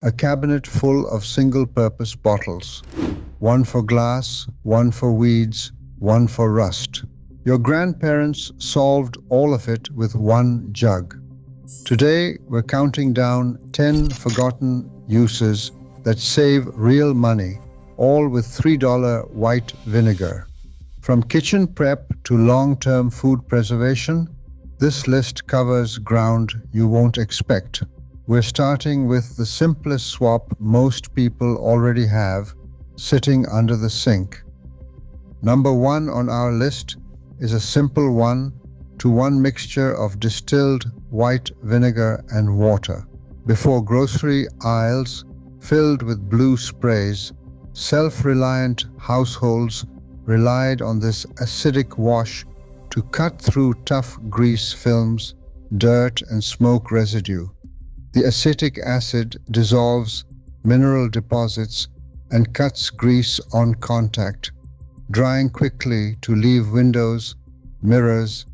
a cabinet full of single-purpose bottles. One for glass, one for weeds, one for rust. Your grandparents solved all of it with one jug. Today, we're counting down 10 forgotten uses that save real money, all with $3 white vinegar. From kitchen prep to long-term food preservation, this list covers ground you won't expect. We're starting with the simplest swap most people already have, sitting under the sink. Number 1 on our list is a simple 1-to-1 mixture of distilled white vinegar and water. Before grocery aisles filled with blue sprays, self-reliant households relied on this acidic wash to cut through tough grease films, dirt, and smoke residue. The acetic acid dissolves mineral deposits and cuts grease on contact, drying quickly to leave windows, mirrors,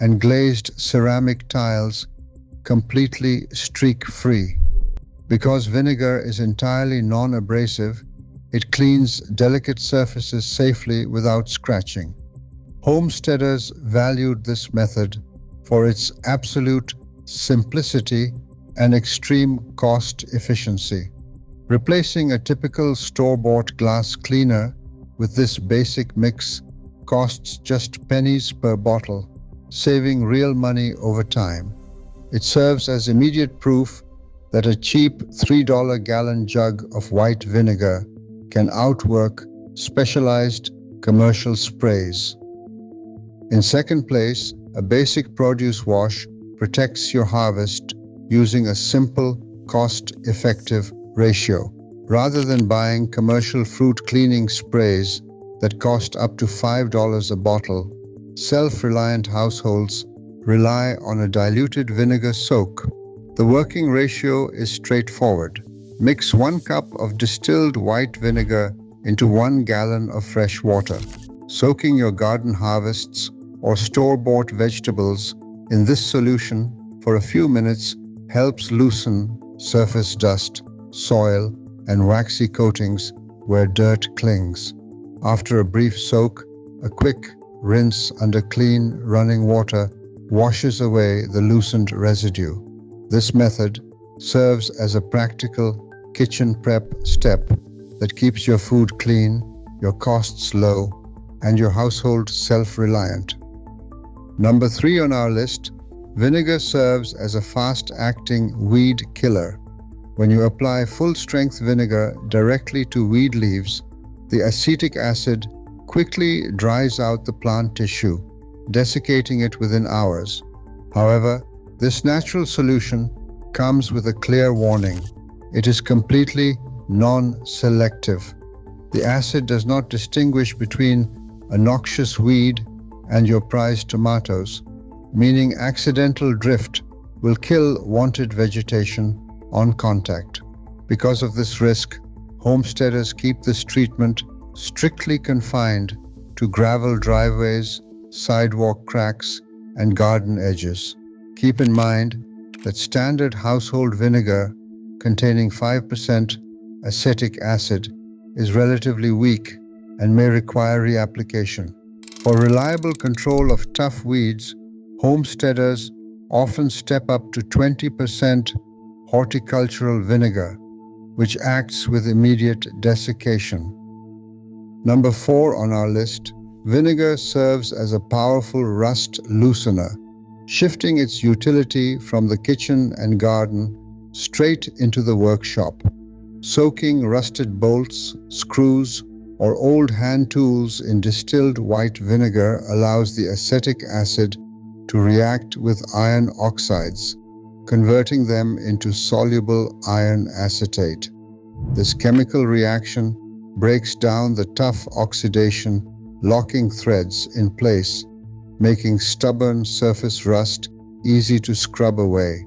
and glazed ceramic tiles completely streak-free. Because vinegar is entirely non-abrasive, it cleans delicate surfaces safely without scratching. Homesteaders valued this method for its absolute simplicity and extreme cost efficiency. Replacing a typical store-bought glass cleaner with this basic mix costs just pennies per bottle, saving real money over time. It serves as immediate proof that a cheap $3-gallon jug of white vinegar can outwork specialized commercial sprays. In second place, a basic produce wash protects your harvest using a simple, cost-effective ratio. Rather than buying commercial fruit cleaning sprays that cost up to $5 a bottle, self-reliant households rely on a diluted vinegar soak. The working ratio is straightforward. Mix 1 cup of distilled white vinegar into 1 gallon of fresh water. Soaking your garden harvests or store-bought vegetables in this solution for a few minutes helps loosen surface dust, soil, and waxy coatings where dirt clings. After a brief soak, a quick rinse under clean running water washes away the loosened residue. This method serves as a practical kitchen prep step that keeps your food clean, your costs low, and your household self-reliant. Number 3 on our list, vinegar serves as a fast-acting weed killer. When you apply full-strength vinegar directly to weed leaves, the acetic acid quickly dries out the plant tissue, desiccating it within hours. However, this natural solution comes with a clear warning. It is completely non-selective. The acid does not distinguish between a noxious weed and your prized tomatoes, meaning accidental drift will kill wanted vegetation on contact. Because of this risk, homesteaders keep this treatment strictly confined to gravel driveways, sidewalk cracks, and garden edges. Keep in mind that standard household vinegar containing 5% acetic acid is relatively weak and may require reapplication. For reliable control of tough weeds, homesteaders often step up to 20% horticultural vinegar, which acts with immediate desiccation. Number 4 on our list, vinegar serves as a powerful rust loosener, shifting its utility from the kitchen and garden straight into the workshop. Soaking rusted bolts, screws, or old hand tools in distilled white vinegar allows the acetic acid to react with iron oxides, converting them into soluble iron acetate. This chemical reaction breaks down the tough oxidation, locking threads in place, making stubborn surface rust easy to scrub away,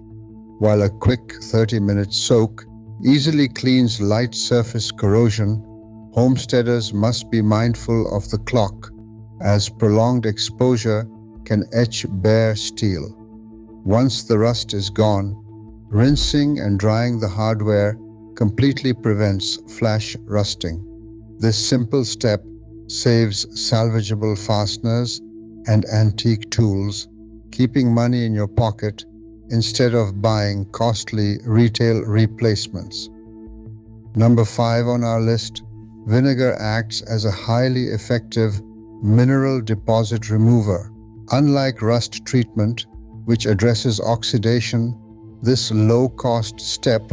while a quick 30-minute soak easily cleans light surface corrosion. Homesteaders must be mindful of the clock, as prolonged exposure can etch bare steel. Once the rust is gone, rinsing and drying the hardware completely prevents flash rusting. This simple step saves salvageable fasteners and antique tools, keeping money in your pocket instead of buying costly retail replacements. Number 5 on our list, vinegar acts as a highly effective mineral deposit remover. Unlike rust treatment, which addresses oxidation, this low-cost step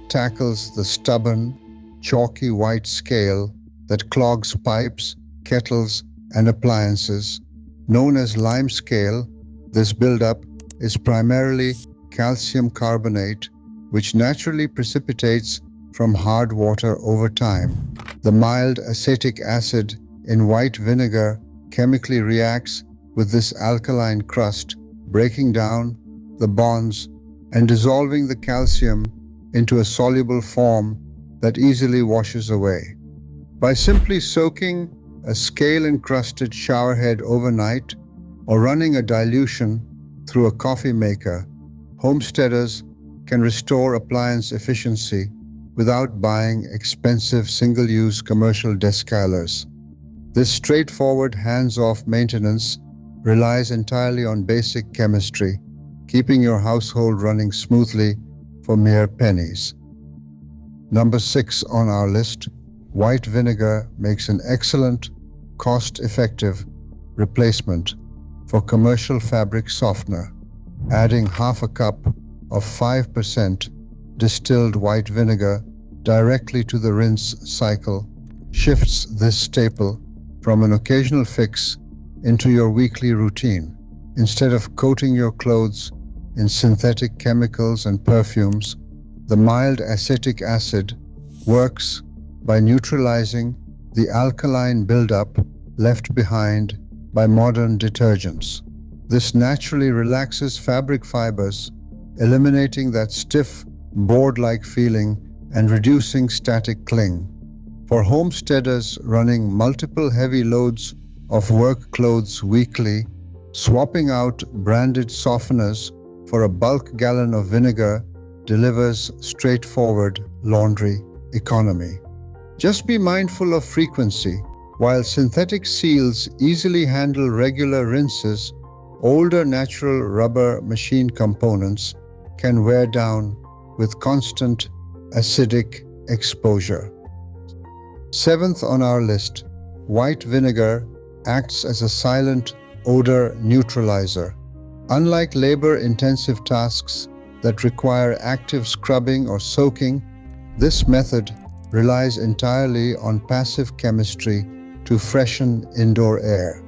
tackles the stubborn, chalky white scale that clogs pipes, kettles, and appliances. Known as lime scale, this buildup is primarily calcium carbonate, which naturally precipitates from hard water over time. The mild acetic acid in white vinegar chemically reacts with this alkaline crust, breaking down the bonds and dissolving the calcium into a soluble form that easily washes away. By simply soaking a scale-encrusted showerhead overnight or running a dilution through a coffee maker, homesteaders can restore appliance efficiency without buying expensive single-use commercial descalers. This straightforward hands-off maintenance relies entirely on basic chemistry, keeping your household running smoothly for mere pennies. Number 6 on our list, white vinegar makes an excellent, cost-effective replacement for commercial fabric softener. Adding half a cup of 5% distilled white vinegar directly to the rinse cycle shifts this staple from an occasional fix into your weekly routine. Instead of coating your clothes in synthetic chemicals and perfumes, the mild acetic acid works by neutralizing the alkaline buildup left behind by modern detergents. This naturally relaxes fabric fibers, eliminating that stiff, board-like feeling and reducing static cling. For homesteaders running multiple heavy loads of work clothes weekly, swapping out branded softeners for a bulk gallon of vinegar delivers straightforward laundry economy. Just be mindful of frequency. While synthetic seals easily handle regular rinses, older natural rubber machine components can wear down with constant acidic exposure. 7th on our list, white vinegar acts as a silent odor neutralizer. Unlike labor-intensive tasks that require active scrubbing or soaking, this method relies entirely on passive chemistry to freshen indoor air.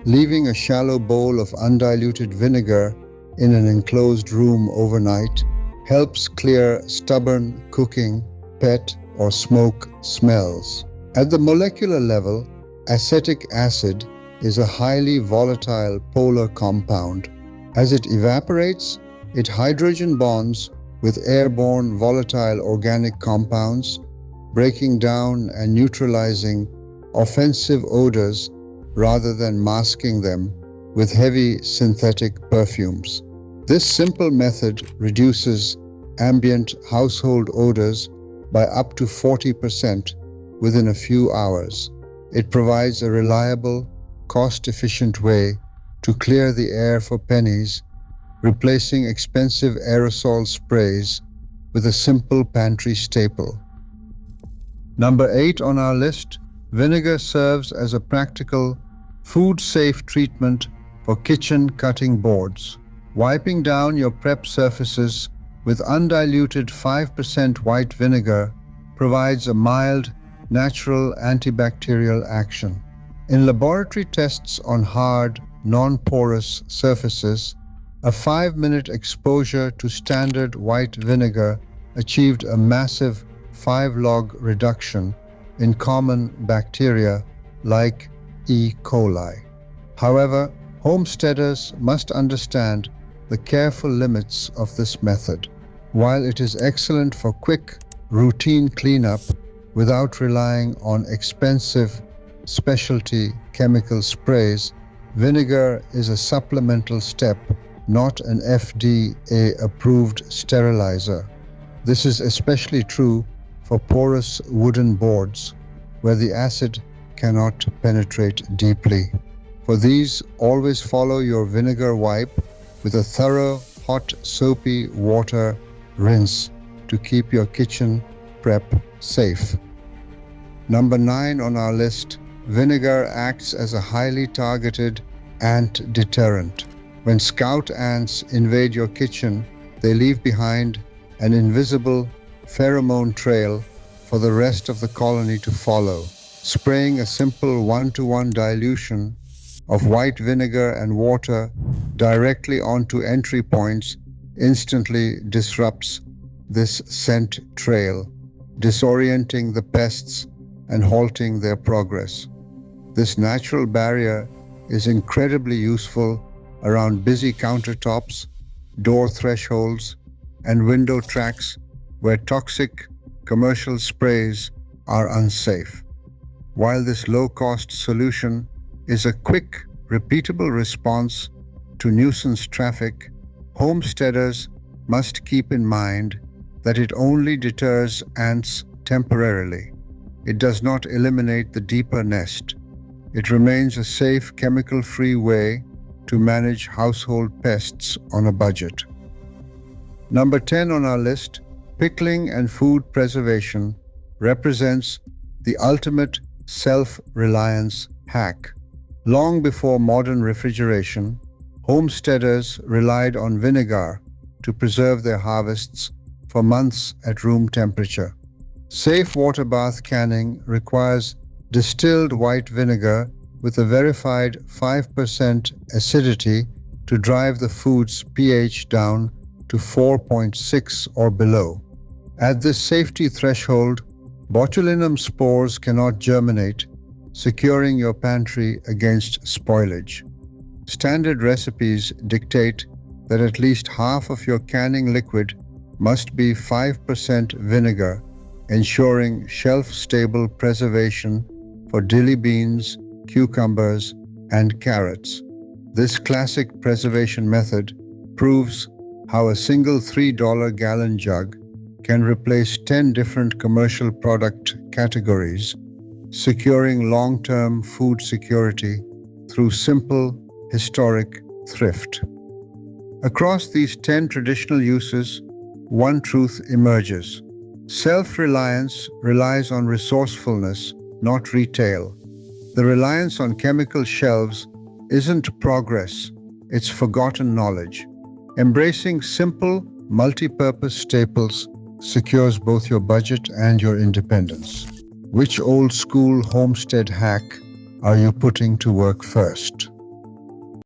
Leaving a shallow bowl of undiluted vinegar in an enclosed room overnight helps clear stubborn cooking, pet, or smoke smells. At the molecular level, acetic acid is a highly volatile polar compound. As it evaporates, it hydrogen bonds with airborne volatile organic compounds, breaking down and neutralizing offensive odors rather than masking them with heavy synthetic perfumes. This simple method reduces ambient household odors by up to 40% within a few hours. It provides a reliable, cost-efficient way to clear the air for pennies, replacing expensive aerosol sprays with a simple pantry staple. Number 8 on our list, vinegar serves as a practical, food-safe treatment for kitchen cutting boards. Wiping down your prep surfaces with undiluted 5% white vinegar provides a mild, natural antibacterial action. In laboratory tests on hard, non-porous surfaces, a 5-minute exposure to standard white vinegar achieved a massive 5-log reduction in common bacteria like E. coli. However, homesteaders must understand the careful limits of this method. While it is excellent for quick, routine cleanup without relying on expensive specialty chemical sprays, vinegar is a supplemental step, not an FDA-approved sterilizer. This is especially true for porous wooden boards where the acid cannot penetrate deeply. For these, always follow your vinegar wipe with a thorough, hot, soapy water rinse to keep your kitchen prep safe. Number 9 on our list, vinegar acts as a highly targeted ant deterrent. When scout ants invade your kitchen, they leave behind an invisible pheromone trail for the rest of the colony to follow. Spraying a simple 1-to-1 dilution of white vinegar and water directly onto entry points instantly disrupts this scent trail, disorienting the pests and halting their progress. This natural barrier is incredibly useful around busy countertops, door thresholds, and window tracks where toxic commercial sprays are unsafe. While this low-cost solution is a quick, repeatable response to nuisance traffic, homesteaders must keep in mind that it only deters ants temporarily. It does not eliminate the deeper nest. It remains a safe, chemical-free way to manage household pests on a budget. Number 10 on our list, pickling and food preservation represents the ultimate self-reliance hack. Long before modern refrigeration, homesteaders relied on vinegar to preserve their harvests for months at room temperature. Safe water bath canning requires distilled white vinegar with a verified 5% acidity to drive the food's pH down to 4.6 or below. At this safety threshold, botulinum spores cannot germinate, securing your pantry against spoilage. Standard recipes dictate that at least half of your canning liquid must be 5% vinegar, ensuring shelf-stable preservation for dilly beans, cucumbers, and carrots. This classic preservation method proves how a single $3 gallon jug can replace 10 different commercial product categories, securing long-term food security through simple, historic thrift. Across these 10 traditional uses, one truth emerges. Self-reliance relies on resourcefulness, not retail. The reliance on chemical shelves isn't progress, it's forgotten knowledge. Embracing simple, multi-purpose staples secures both your budget and your independence. Which old-school homestead hack are you putting to work first?